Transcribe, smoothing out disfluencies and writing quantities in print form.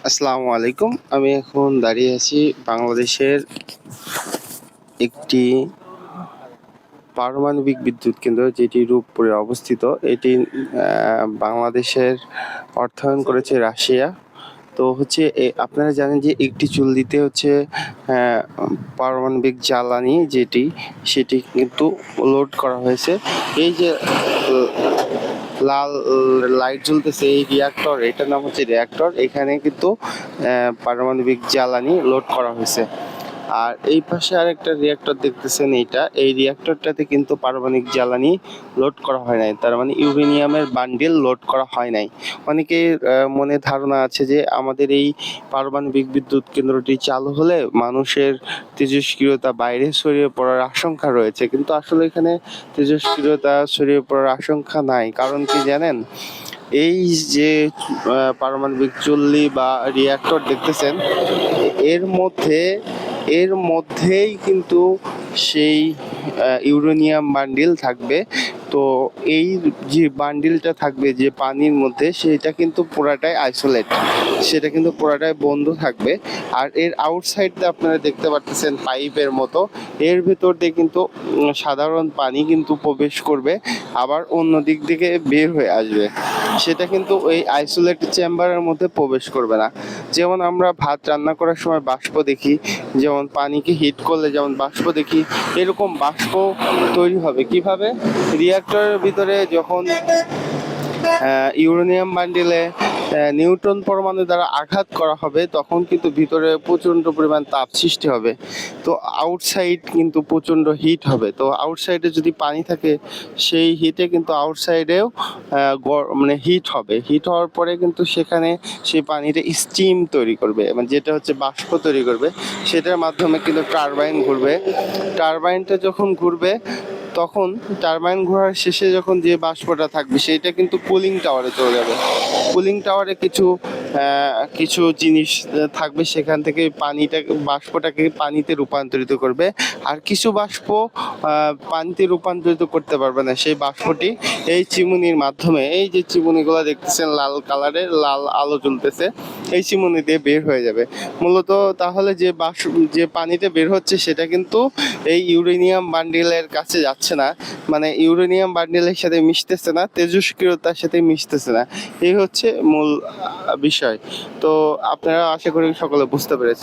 আসসালামু আলাইকুম। আমি এখন দাঁড়িয়ে আছি বাংলাদেশের একটি পারমাণবিক বিদ্যুৎ কেন্দ্র, যেটি রূপপুরে অবস্থিত। এটি বাংলাদেশের অর্থায়ন করেছে রাশিয়া। তো হচ্ছে আপনারা জানেন যে একটি চুল্লিতে হচ্ছে পারমাণবিক জ্বালানি সেটি কিন্তু লোড করা হয়েছে। এই যে লাল লাইট জ্বলতেছে, এই রিয়াক্টর, এটার নাম হচ্ছে রিয়াক্টর। এখানে কিন্তু পারমাণবিক জ্বালানি লোড করা হয়েছে। আর এই পাশে আরেকটা রিয়াক্টর দেখতেছেন, এই রিয়াক্টরটাতে কিন্তু পারমাণবিক জ্বালানি লোড করা হয় নাই, তার মানে ইউরেনিয়ামের বান্ডিল লোড করা হয় নাই। অনেকের মনে ধারণা আছে যে আমাদের এই পারমাণবিক বিদ্যুৎ কেন্দ্রটি চালু হলে মানুষের তেজস্ক্রিয়তা বাইরে ছড়িয়ে পড়ার আশঙ্কা রয়েছে, কিন্তু আসলে এখানে তেজস্ক্রিয়তা ছড়িয়ে পড়ার আশঙ্কা নাই। কারণ কি জানেন? এই যে পারমাণবিক চুল্লি বা রিয়াক্টর দেখতেছেন, এর মধ্যে এর মধ্যেই কিন্তু সেই ইউরেনিয়াম বান্ডিল থাকবে। তো এই যে বান্ডিলটা থাকবে যে পানির মধ্যে, সেটা কিন্তু পুরাটাই আইসোলেট, সেটা কিন্তু পুরাটাই বন্ধ থাকবে। আর এর আউটসাইডটা আপনারা দেখতে পাচ্ছেন পাইপের মতো, এর ভেতর দিয়ে কিন্তু সাধারণ পানি কিন্তু প্রবেশ করবে, আবার অন্য দিক থেকে বের হয়ে আসবে। সেটা কিন্তু ওই আইসোলেট চেম্বারের মধ্যে প্রবেশ করবে না। যেমন আমরা ভাত রান্না করার সময় বাষ্প দেখি, যেমন পানিকে হিট করলে যেমন বাষ্প দেখি, এরকম বাষ্প তৈরি হবে কিভাবে? রিয়াক্টরের ভিতরে যখন ইউরেনিয়াম বান্ডিলে নিউট্রন পরমাণু দ্বারা আঘাত করা হবে, তখন কিন্তু ভিতরে প্রচণ্ড পরিমাণ তাপ সৃষ্টি হবে। তো আউটসাইড কিন্তু প্রচণ্ড হিট হবে। তো আউটসাইডে যদি পানি থাকে, সেই হিটে কিন্তু আউটসাইডেও মানে হিট হবে। হিট হওয়ার পরে কিন্তু সেখানে সেই পানিটা স্টিম তৈরি করবে, মানে যেটা হচ্ছে বাষ্প তৈরি করবে। সেটার মাধ্যমে কিন্তু টারবাইন ঘুরবে। টারবাইনটা যখন ঘুরবে, তখন টারবাইন ঘোরার শেষে যখন যে বাষ্পটা থাকবে, সেইটা কিন্তু কুলিং টাওয়ারে চলে যাবে। কুলিং টাওয়ারে কিছু জিনিস থাকবে, সেখান থেকে বাষ্পটাকে পানিতে রূপান্তরিত করবে। আর কিছু বাষ্প পানিতে রূপান্তরিত করতে পারবে না, সেই বাষ্পটি এই চিমনির মাধ্যমে, এই যে চিমনিগুলো দেখতেছেন লাল কালারের, লাল আলো জ্বলতেছে, এই চিমনি দিয়ে বের হয়ে যাবে মূলত। তাহলে যে পানিতে বের হচ্ছে, সেটা কিন্তু এই ইউরেনিয়াম বান্ডিলের কাছে যাচ্ছে না, মানে ইউরেনিয়াম বান্ডিলের সাথে মিশতেছে না, তেজস্ক্রিয়তার সাথে মিশতেছে না। এই হচ্ছে মূল বিষয়। তো আপনারা আশা করি সকলে বুঝতে পেরেছেন।